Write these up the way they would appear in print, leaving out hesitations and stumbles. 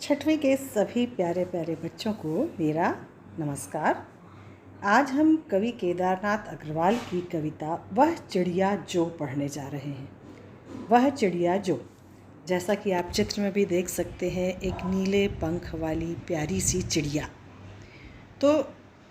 छठवीं के सभी प्यारे प्यारे बच्चों को मेरा नमस्कार। आज हम कवि केदारनाथ अग्रवाल की कविता वह चिड़िया जो पढ़ने जा रहे हैं। वह चिड़िया जो, जैसा कि आप चित्र में भी देख सकते हैं, एक नीले पंख वाली प्यारी सी चिड़िया। तो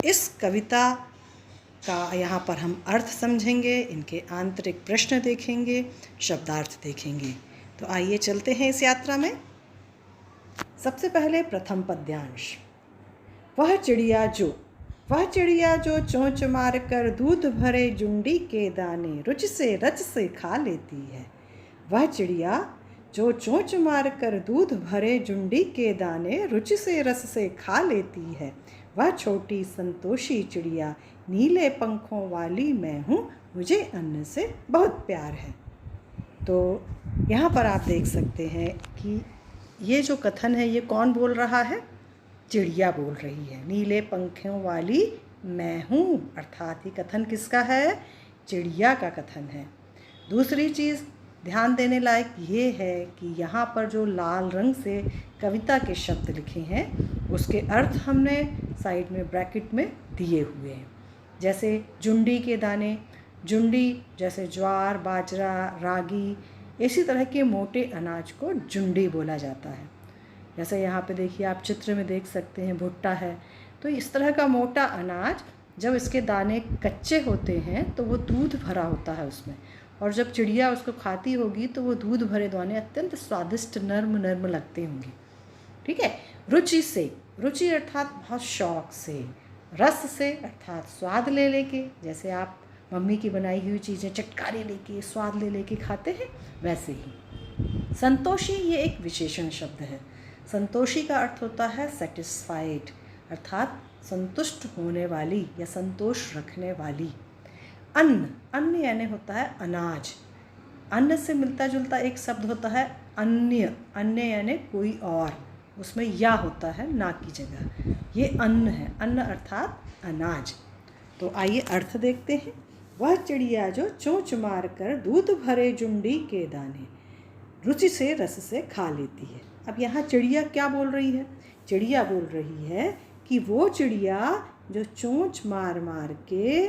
इस कविता का यहाँ पर हम अर्थ समझेंगे, इनके आंतरिक प्रश्न देखेंगे, शब्दार्थ देखेंगे। तो आइए चलते हैं इस यात्रा में। सबसे पहले प्रथम पद्यांश। वह चिड़िया जो चोंच मार कर दूध भरे जुंडी के दाने रुचि से रच से खा लेती है। वह चिड़िया जो चोंच मार कर दूध भरे जुंडी के दाने रुचि से रस से खा लेती है। वह छोटी संतोषी चिड़िया नीले पंखों वाली मैं हूँ, मुझे अन्न से बहुत प्यार है। तो यहाँ पर आप देख सकते हैं कि ये जो कथन है ये कौन बोल रहा है? चिड़िया बोल रही है। नीले पंखों वाली मैं हूँ, अर्थात ये कथन किसका है? चिड़िया का कथन है। दूसरी चीज़ ध्यान देने लायक ये है कि यहाँ पर जो लाल रंग से कविता के शब्द लिखे हैं उसके अर्थ हमने साइड में ब्रैकेट में दिए हुए हैं। जैसे जुंडी के दाने, जुंडी जैसे ज्वार, बाजरा, रागी, इसी तरह के मोटे अनाज को जुंडी बोला जाता है। जैसे यहाँ पे देखिए, आप चित्र में देख सकते हैं भुट्टा है। तो इस तरह का मोटा अनाज जब इसके दाने कच्चे होते हैं तो वो दूध भरा होता है उसमें, और जब चिड़िया उसको खाती होगी तो वो दूध भरे दाने अत्यंत स्वादिष्ट नर्म नर्म लगते होंगे। ठीक है। रुचि से, रुचि अर्थात बहुत शौक से, रस से अर्थात स्वाद ले लेके, जैसे आप मम्मी की बनाई हुई चीज़ें चटकारे लेके स्वाद ले लेके खाते हैं, वैसे ही। संतोषी ये एक विशेषण शब्द है। संतोषी का अर्थ होता है सेटिस्फाइड, अर्थात संतुष्ट होने वाली या संतोष रखने वाली। अन्न, अन्न यानी होता है अनाज। अन्न से मिलता जुलता एक शब्द होता है अन्य, अन्य यानी कोई और, उसमें या होता है ना की जगह। ये अन्न है, अन्न अर्थात अनाज। तो आइए अर्थ देखते हैं। वह चिड़िया जो चोंच मार कर दूध भरे जुंडी के दाने रुचि से रस से खा लेती है। अब यहाँ चिड़िया क्या बोल रही है? चिड़िया बोल रही है कि वो चिड़िया जो चोंच मार मार के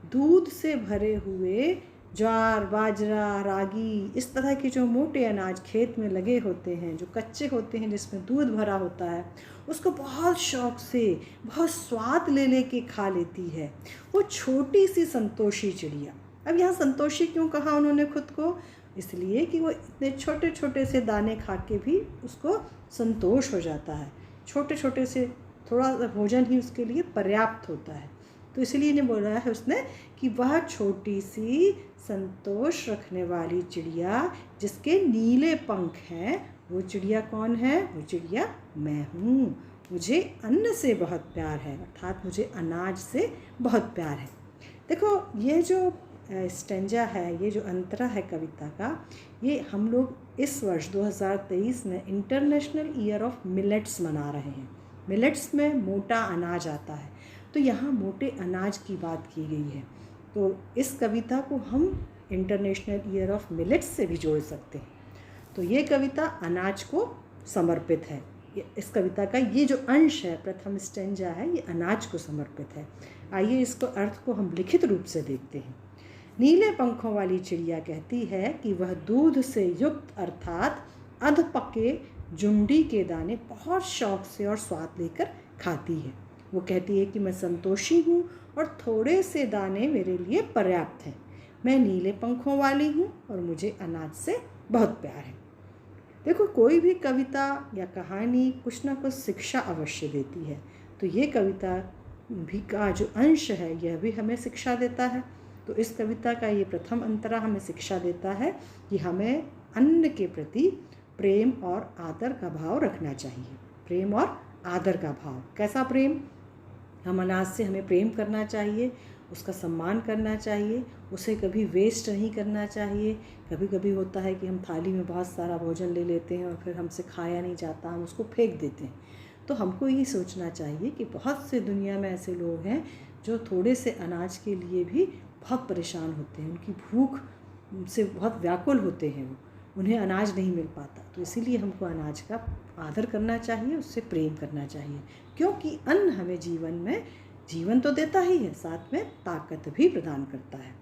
दूध से भरे हुए ज्वार, बाजरा, रागी, इस तरह के जो मोटे अनाज खेत में लगे होते हैं, जो कच्चे होते हैं, जिसमें दूध भरा होता है, उसको बहुत शौक से, बहुत स्वाद ले लेके खा लेती है वो छोटी सी संतोषी चिड़िया। अब यहाँ संतोषी क्यों कहा उन्होंने खुद को? इसलिए कि वो इतने छोटे छोटे से दाने खा के भी उसको संतोष हो जाता है। छोटे छोटे से थोड़ा भोजन ही उसके लिए पर्याप्त होता है। तो इसलिए ने बोला है उसने कि वह छोटी सी संतोष रखने वाली चिड़िया जिसके नीले पंख हैं, वो चिड़िया कौन है? वो चिड़िया मैं हूँ, मुझे अन्न से बहुत प्यार है, अर्थात मुझे अनाज से बहुत प्यार है। देखो, ये जो स्टेंजा है, ये जो अंतरा है कविता का, ये हम लोग इस वर्ष 2023 में इंटरनेशनल ईयर ऑफ मिलेट्स मना रहे हैं। मिलेट्स में मोटा अनाज आता है, तो यहाँ मोटे अनाज की बात की गई है। तो इस कविता को हम इंटरनेशनल ईयर ऑफ मिलेट्स से भी जोड़ सकते हैं। तो ये कविता अनाज को समर्पित है। इस कविता का ये जो अंश है, प्रथम स्टेंजा है, ये अनाज को समर्पित है। आइए इसको अर्थ को हम लिखित रूप से देखते हैं। नीले पंखों वाली चिड़िया कहती है कि वह दूध से युक्त अर्थात अध पके जुंडी के दाने बहुत शौक से और स्वाद लेकर खाती है। वो कहती है कि मैं संतोषी हूँ और थोड़े से दाने मेरे लिए पर्याप्त हैं। मैं नीले पंखों वाली हूँ और मुझे अनाज से बहुत प्यार है। देखो, कोई भी कविता या कहानी कुछ ना कुछ शिक्षा अवश्य देती है। तो ये कविता भी का जो अंश है यह भी हमें शिक्षा देता है। तो इस कविता का ये प्रथम अंतरा हमें शिक्षा देता है कि हमें अन्न के प्रति प्रेम और आदर का भाव रखना चाहिए। प्रेम और आदर का भाव, कैसा प्रेम? हम अनाज से हमें प्रेम करना चाहिए, उसका सम्मान करना चाहिए, उसे कभी वेस्ट नहीं करना चाहिए। कभी कभी होता है कि हम थाली में बहुत सारा भोजन ले लेते हैं और फिर हमसे खाया नहीं जाता, हम उसको फेंक देते हैं। तो हमको ये सोचना चाहिए कि बहुत से दुनिया में ऐसे लोग हैं जो थोड़े से अनाज के लिए भी बहुत परेशान होते हैं, उनकी भूख से बहुत व्याकुल होते हैं वो। उन्हें अनाज नहीं मिल पाता। तो इसीलिए हमको अनाज का आदर करना चाहिए, उससे प्रेम करना चाहिए, क्योंकि अन्न हमें जीवन में जीवन तो देता ही है, साथ में ताकत भी प्रदान करता है।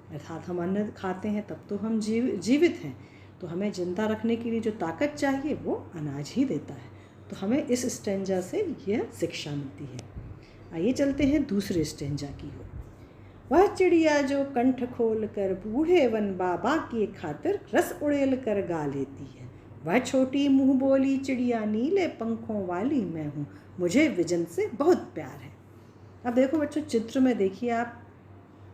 अर्थात हम अन्न खाते हैं तब तो हम जीवित हैं, तो हमें जिंदा रखने के लिए जो ताकत चाहिए वो अनाज ही देता है। तो हमें इस स्टेंजा से यह शिक्षा मिलती है। आइए चलते हैं दूसरे स्टेंजा की ओर। वह चिड़िया जो कंठ खोल कर बूढ़े वन बाबा की खातिर रस उड़ेल कर गा लेती है, वह छोटी मुँह बोली चिड़िया नीले पंखों वाली मैं हूँ, मुझे विजन से बहुत प्यार है। अब देखो बच्चों, चित्र में देखिए आप,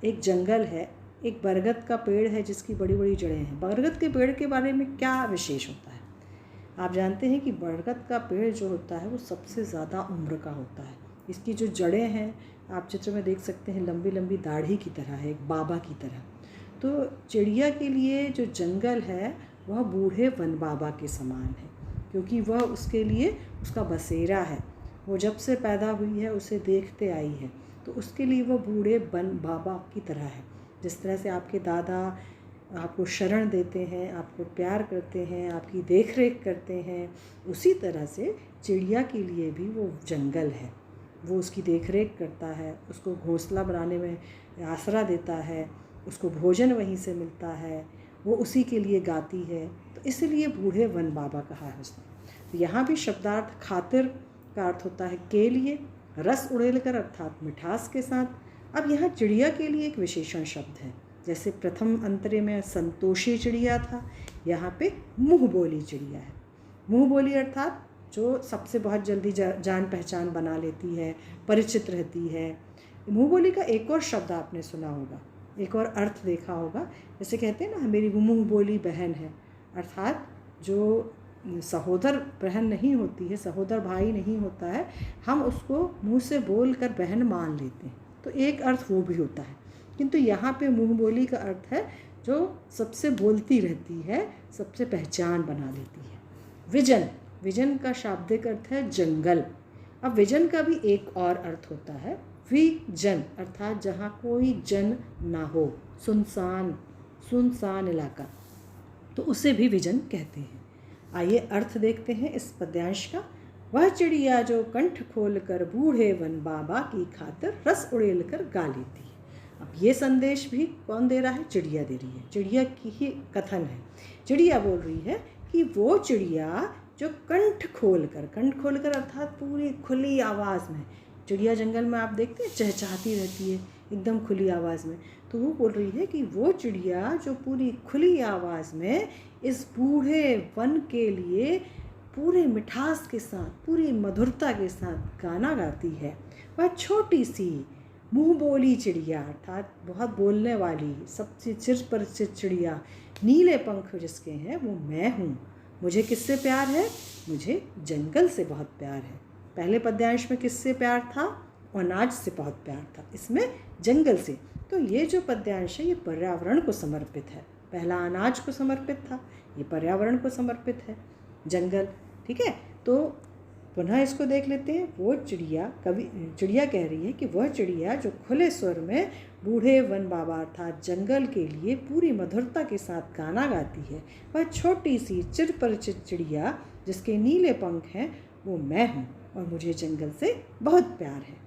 एक जंगल है, एक बरगद का पेड़ है जिसकी बड़ी बड़ी जड़ें हैं। बरगद के पेड़ के बारे में क्या विशेष होता है? आप जानते हैं कि बरगद का पेड़ जो होता है वो सबसे ज़्यादा उम्र का होता है। इसकी जो जड़ें हैं आप चित्र में देख सकते हैं, लंबी लंबी दाढ़ी की तरह है, एक बाबा की तरह। तो चिड़िया के लिए जो जंगल है वह बूढ़े वन बाबा के समान है, क्योंकि वह उसके लिए उसका बसेरा है। वो जब से पैदा हुई है उसे देखते आई है, तो उसके लिए वह बूढ़े वन बाबा की तरह है। जिस तरह से आपके दादा आपको शरण देते हैं, आपको प्यार करते हैं, आपकी देख रेख करते हैं, उसी तरह से चिड़िया के लिए भी वो जंगल है। वो उसकी देख रेख करता है, उसको घोंसला बनाने में आसरा देता है, उसको भोजन वहीं से मिलता है, वो उसी के लिए गाती है। तो इसलिए बूढ़े वन बाबा कहा है उसने। तो यहाँ भी शब्दार्थ खातिर का अर्थ होता है के लिए, रस उड़ेल कर अर्थात मिठास के साथ। अब यहाँ चिड़िया के लिए एक विशेषण शब्द है, जैसे प्रथम अंतरे में संतोषी चिड़िया था, यहाँ पे मुँह बोली चिड़िया है। मुँह बोली अर्थात जो सबसे बहुत जल्दी जान पहचान बना लेती है, परिचित रहती है। मुँह बोली का एक और शब्द आपने सुना होगा, एक और अर्थ देखा होगा, जैसे कहते हैं ना मेरी मुँह बोली बहन है, अर्थात जो सहोदर बहन नहीं होती है, सहोदर भाई नहीं होता है, हम उसको मुँह से बोल कर बहन मान लेते हैं, तो एक अर्थ वो भी होता है। किंतु यहाँ पे मुँह बोली का अर्थ है जो सबसे बोलती रहती है, सबसे पहचान बना लेती है। विजन, विजन का शाब्दिक अर्थ है जंगल। अब विजन का भी एक और अर्थ होता है विजन, अर्थात जहाँ कोई जन ना हो, सुनसान इलाका, तो उसे भी विजन कहते हैं। आइए अर्थ देखते हैं इस पद्यांश का। वह चिड़िया जो कंठ खोल कर बूढ़े वन बाबा की खातिर रस उड़ेल कर गा लेती है। अब ये संदेश भी कौन दे रहा है? चिड़िया दे रही है, चिड़िया की ही कथन है। चिड़िया बोल रही है कि वो चिड़िया जो कंठ खोल कर अर्थात पूरी खुली आवाज़ में, चिड़िया जंगल में आप देखते हैं चहचहाती रहती है एकदम खुली आवाज़ में, तो वो बोल रही है कि वो चिड़िया जो पूरी खुली आवाज़ में इस बूढ़े वन के लिए पूरे मिठास के साथ, पूरी मधुरता के साथ गाना गाती है, वह छोटी सी मुँह बोली चिड़िया, अर्थात बहुत बोलने वाली, सबसे चिर परिचित चिड़िया, नीले पंख जिसके हैं वो मैं हूँ। मुझे किससे प्यार है? मुझे जंगल से बहुत प्यार है। पहले पद्यांश में किससे प्यार था? अनाज से बहुत प्यार था, इसमें जंगल से। तो ये जो पद्यांश है ये पर्यावरण को समर्पित है। पहला अनाज को समर्पित था, ये पर्यावरण को समर्पित है, जंगल। ठीक है, तो पुनः इसको देख लेते हैं। वो चिड़िया कह रही है कि वह चिड़िया जो खुले स्वर में बूढ़े वन बाबा अर्थात जंगल के लिए पूरी मधुरता के साथ गाना गाती है, वह छोटी सी चिर परिचित चिड़िया जिसके नीले पंख हैं वो मैं हूँ और मुझे जंगल से बहुत प्यार है।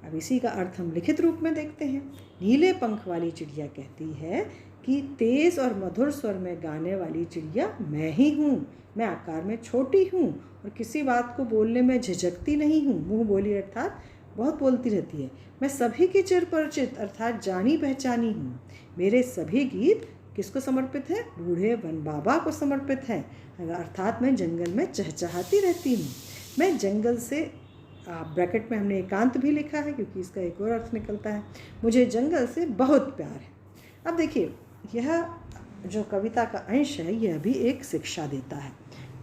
अब इसी का अर्थ हम लिखित रूप में देखते हैं। नीले पंख वाली चिड़िया कहती है कि तेज और मधुर स्वर में गाने वाली चिड़िया मैं ही हूँ। मैं आकार में छोटी हूँ और किसी बात को बोलने में झिझकती नहीं हूँ। मुँह बोली अर्थात बहुत बोलती रहती है। मैं सभी की चिर परिचित अर्थात जानी पहचानी हूँ। मेरे सभी गीत किसको समर्पित है? बूढ़े वन बाबा को समर्पित है, अर्थात मैं जंगल में चहचहाती रहती हूँ। मैं जंगल से, ब्रैकेट में हमने एकांत भी लिखा है क्योंकि इसका एक और अर्थ निकलता है, मुझे जंगल से बहुत प्यार है। अब देखिए, यह जो कविता का अंश है यह भी एक शिक्षा देता है।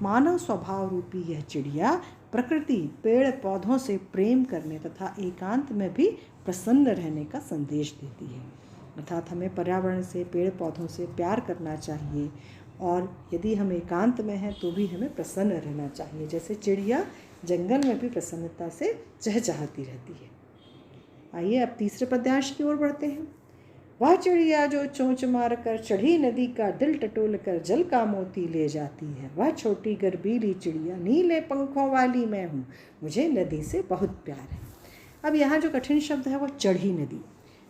मानव स्वभाव रूपी यह चिड़िया प्रकृति, पेड़ पौधों से प्रेम करने तथा एकांत में भी प्रसन्न रहने का संदेश देती है। अर्थात हमें पर्यावरण से, पेड़ पौधों से प्यार करना चाहिए और यदि हम एकांत में हैं तो भी हमें प्रसन्न रहना चाहिए, जैसे चिड़िया जंगल में भी प्रसन्नता से चहचहाती रहती है। आइए अब तीसरे पद्यांश की ओर बढ़ते हैं। वह चिड़िया जो चोंच मार कर चढ़ी नदी का दिल टटोल कर जल का मोती ले जाती है। वह छोटी गर्बीली चिड़िया नीले पंखों वाली मैं हूँ, मुझे नदी से बहुत प्यार है। अब यहाँ जो कठिन शब्द है वो चढ़ी नदी।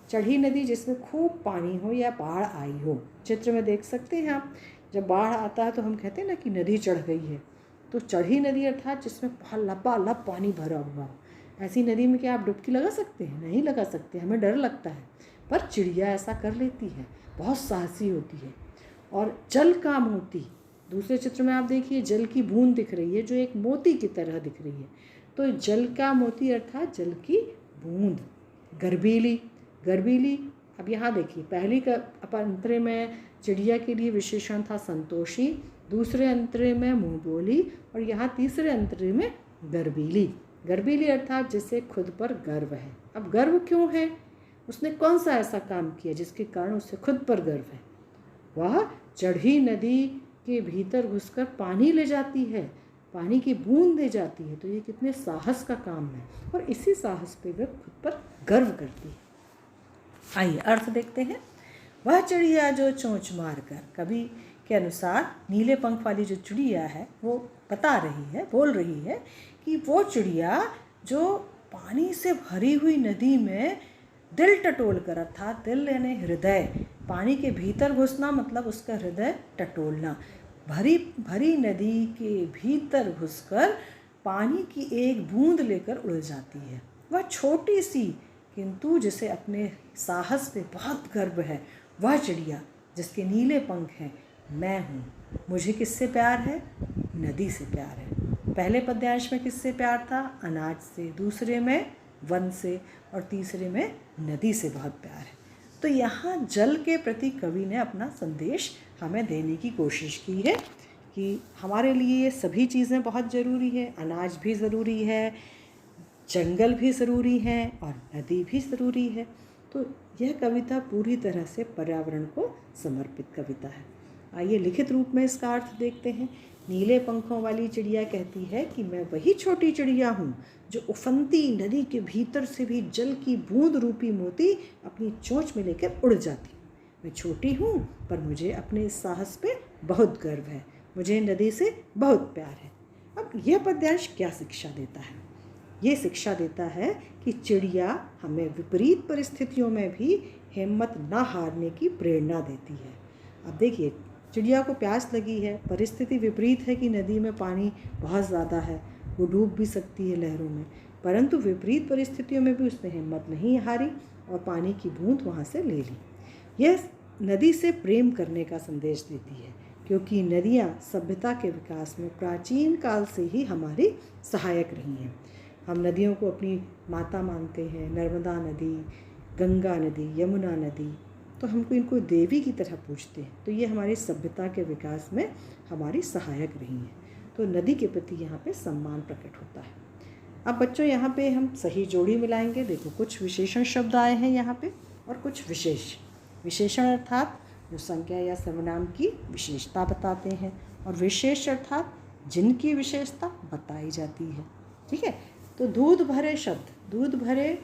चढ़ी नदी जिसमें खूब पानी हो या बाढ़ आई हो। चित्र में देख सकते हैं आप, जब बाढ़ आता है तो हम कहते हैं ना कि नदी चढ़ गई है। तो चढ़ी नदी अर्थात जिसमें लबालब पानी भरा हुआ हो। ऐसी नदी में क्या आप डुबकी लगा सकते हैं? नहीं लगा सकते, हमें डर लगता है। पर चिड़िया ऐसा कर लेती है, बहुत साहसी होती है। और जल का मोती, दूसरे चित्र में आप देखिए जल की बूंद दिख रही है जो एक मोती की तरह दिख रही है। तो जल का मोती अर्थात जल की बूंद। गर्बीली, गर्बीली। अब यहाँ देखिए पहली का अंतरे में चिड़िया के लिए विशेषण था संतोषी, दूसरे अंतरे में मुँह बोली, और यहाँ तीसरे अंतरे में गर्बीली। गर्बीली अर्थात जिसे खुद पर गर्व है। अब गर्व क्यों है? उसने कौन सा ऐसा काम किया जिसके कारण उसे खुद पर गर्व है? वह चढ़ी नदी के भीतर घुसकर पानी ले जाती है, पानी की बूंद ले जाती है। तो ये कितने साहस का काम है, और इसी साहस पे वह खुद पर गर्व करती है। आइए अर्थ देखते हैं। वह चिड़िया जो चोंच मार कर, कवि के अनुसार नीले पंख वाली जो चिड़िया है वो बता रही है, बोल रही है कि वो चिड़िया जो पानी से भरी हुई नदी में दिल टटोल कर, अर्थात दिल यानी हृदय, पानी के भीतर घुसना मतलब उसका हृदय टटोलना, भरी भरी नदी के भीतर घुसकर पानी की एक बूंद लेकर उड़ जाती है। वह छोटी सी किंतु जिसे अपने साहस पे बहुत गर्व है, वह चिड़िया जिसके नीले पंख हैं, मैं हूँ। मुझे किससे प्यार है? नदी से प्यार है। पहले पद्यांश में किससे प्यार था? अनाज से, दूसरे में वन से, और तीसरे में नदी से बहुत प्यार है। तो यहाँ जल के प्रति कवि ने अपना संदेश हमें देने की कोशिश की है कि हमारे लिए सभी चीज़ें बहुत ज़रूरी है। अनाज भी ज़रूरी है, जंगल भी ज़रूरी है, और नदी भी ज़रूरी है। तो यह कविता पूरी तरह से पर्यावरण को समर्पित कविता है। आइए लिखित रूप में इसका अर्थ देखते हैं। नीले पंखों वाली चिड़िया कहती है कि मैं वही छोटी चिड़िया हूँ जो उफनती नदी के भीतर से भी जल की बूंद रूपी मोती अपनी चोंच में लेकर उड़ जाती हूँ। मैं छोटी हूँ पर मुझे अपने इस साहस पे बहुत गर्व है। मुझे नदी से बहुत प्यार है। अब यह पद्यांश क्या शिक्षा देता है? ये शिक्षा देता है कि चिड़िया हमें विपरीत परिस्थितियों में भी हिम्मत ना हारने की प्रेरणा देती है। अब देखिए चिड़िया को प्यास लगी है, परिस्थिति विपरीत है कि नदी में पानी बहुत ज़्यादा है, वो डूब भी सकती है लहरों में, परंतु विपरीत परिस्थितियों में भी उसने हिम्मत नहीं हारी और पानी की बूंद वहाँ से ले ली। यह नदी से प्रेम करने का संदेश देती है, क्योंकि नदियाँ सभ्यता के विकास में प्राचीन काल से ही हमारी सहायक रही हैं। हम नदियों को अपनी माता मानते हैं, नर्मदा नदी, गंगा नदी, यमुना नदी, तो हमको इनको देवी की तरह पूजते हैं। तो ये हमारी सभ्यता के विकास में हमारी सहायक रही हैं। तो नदी के प्रति यहाँ पे सम्मान प्रकट होता है। अब बच्चों यहाँ पे हम सही जोड़ी मिलाएंगे। देखो कुछ विशेषण शब्द आए हैं यहाँ पे और कुछ विशेष। विशेषण अर्थात जो संज्ञा या सर्वनाम की विशेषता बताते हैं, और विशेष अर्थात जिनकी विशेषता बताई जाती है। ठीक है, तो दूध भरे शब्द, दूध भरे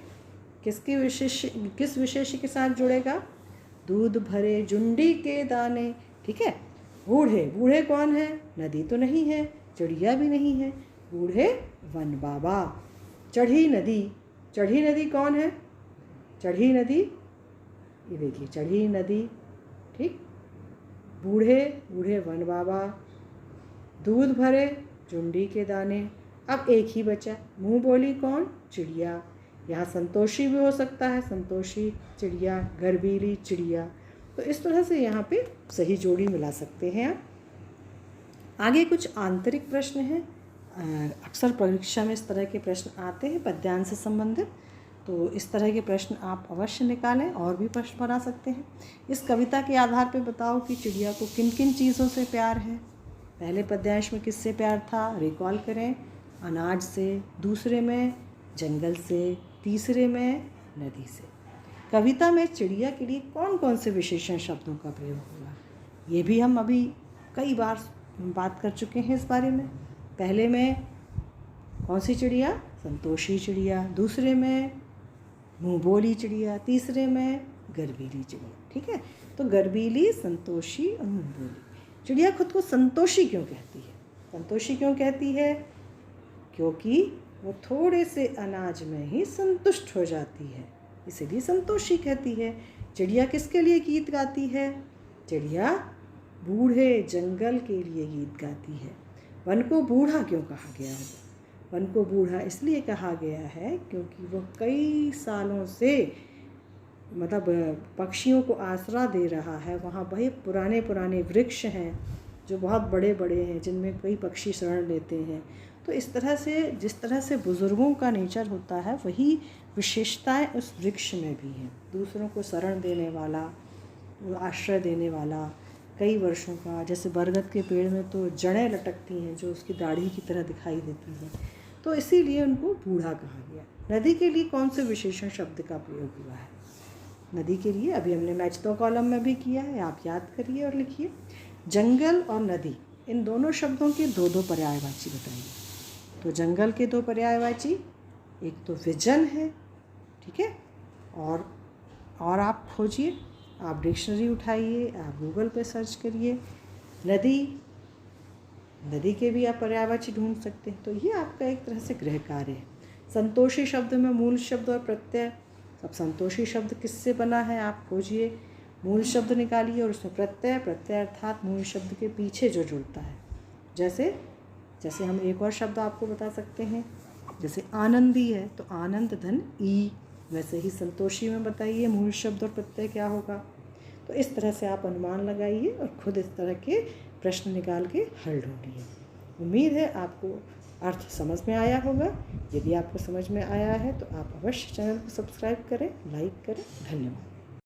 किस विशेष के साथ जुड़ेगा? दूध भरे जुंडी के दाने। ठीक है, बूढ़े, बूढ़े कौन है? नदी तो नहीं है, चिड़िया भी नहीं है, बूढ़े वन बाबा। चढ़ी नदी, चढ़ी नदी कौन है? चढ़ी नदी, ये देखिए चढ़ी नदी। ठीक, बूढ़े, बूढ़े वन बाबा, दूध भरे जुंडी के दाने। अब एक ही बचा, मुँह बोली कौन? चिड़िया। यहाँ संतोषी भी हो सकता है, संतोषी चिड़िया, गर्बीली चिड़िया। तो इस तरह से यहाँ पे सही जोड़ी मिला सकते हैं आप। आगे कुछ आंतरिक प्रश्न हैं। अक्सर परीक्षा में इस तरह के प्रश्न आते हैं पद्यांश से संबंधित, तो इस तरह के प्रश्न आप अवश्य निकालें और भी प्रश्न बना सकते हैं। इस कविता के आधार पर बताओ कि चिड़िया को किन किन चीज़ों से प्यार है। पहले पद्यांश में किससे प्यार था? रिकॉल करें। अनाज से, दूसरे में जंगल से, तीसरे में नदी से। कविता में चिड़िया के लिए कौन कौन से विशेषण शब्दों का प्रयोग हुआ, ये भी हम अभी कई बार बात कर चुके हैं इस बारे में। पहले में कौन सी चिड़िया? संतोषी चिड़िया, दूसरे में मुँह बोली चिड़िया, तीसरे में गर्वीली चिड़िया। ठीक है, तो गर्वीली, संतोषी और मुंह-बोली। चिड़िया खुद को संतोषी क्यों कहती है? संतोषी क्यों कहती है? क्योंकि वो थोड़े से अनाज में ही संतुष्ट हो जाती है, इसीलिए संतोषी कहती है। चिड़िया किसके लिए गीत गाती है? चिड़िया बूढ़े जंगल के लिए गीत गाती है। वन को बूढ़ा क्यों कहा गया है? वन को बूढ़ा इसलिए कहा गया है क्योंकि वो कई सालों से मतलब पक्षियों को आसरा दे रहा है। वहाँ वही पुराने पुराने वृक्ष हैं जो बहुत बड़े बड़े हैं, जिनमें कई पक्षी शरण लेते हैं। तो इस तरह से जिस तरह से बुज़ुर्गों का नेचर होता है, वही विशेषताएं उस वृक्ष में भी हैं। दूसरों को शरण देने वाला, आश्रय देने वाला, कई वर्षों का। जैसे बरगद के पेड़ में तो जड़ें लटकती हैं जो उसकी दाढ़ी की तरह दिखाई देती हैं, तो इसीलिए उनको बूढ़ा कहा गया। नदी के लिए कौन से विशेषण शब्द का प्रयोग हुआ है? नदी के लिए अभी हमने मैच 2 कॉलम में भी किया है, आप याद करिए और लिखिए। जंगल और नदी, इन दोनों शब्दों के 2-2 पर्यायवाची बताइए। तो जंगल के 2 पर्यायवाची, एक तो विजन है, ठीक है, और आप खोजिए, आप डिक्शनरी उठाइए, आप गूगल पे सर्च करिए। नदी के भी आप पर्यायवाची ढूंढ सकते हैं। तो ये आपका एक तरह से गृह कार्य है। संतोषी शब्द में मूल शब्द और प्रत्यय। अब संतोषी शब्द किससे बना है आप खोजिए, मूल शब्द निकालिए और उसमें प्रत्यय अर्थात मूल शब्द के पीछे जो जुड़ता है। जैसे हम एक और शब्द आपको बता सकते हैं, जैसे आनंदी है तो आनंद धन ई, वैसे ही संतोषी में बताइए मूल शब्द और प्रत्यय क्या होगा। तो इस तरह से आप अनुमान लगाइए और खुद इस तरह के प्रश्न निकाल के हल ढूंढिए। उम्मीद है आपको अर्थ समझ में आया होगा। यदि आपको समझ में आया है तो आप अवश्य चैनल को सब्सक्राइब करें, लाइक करें। धन्यवाद।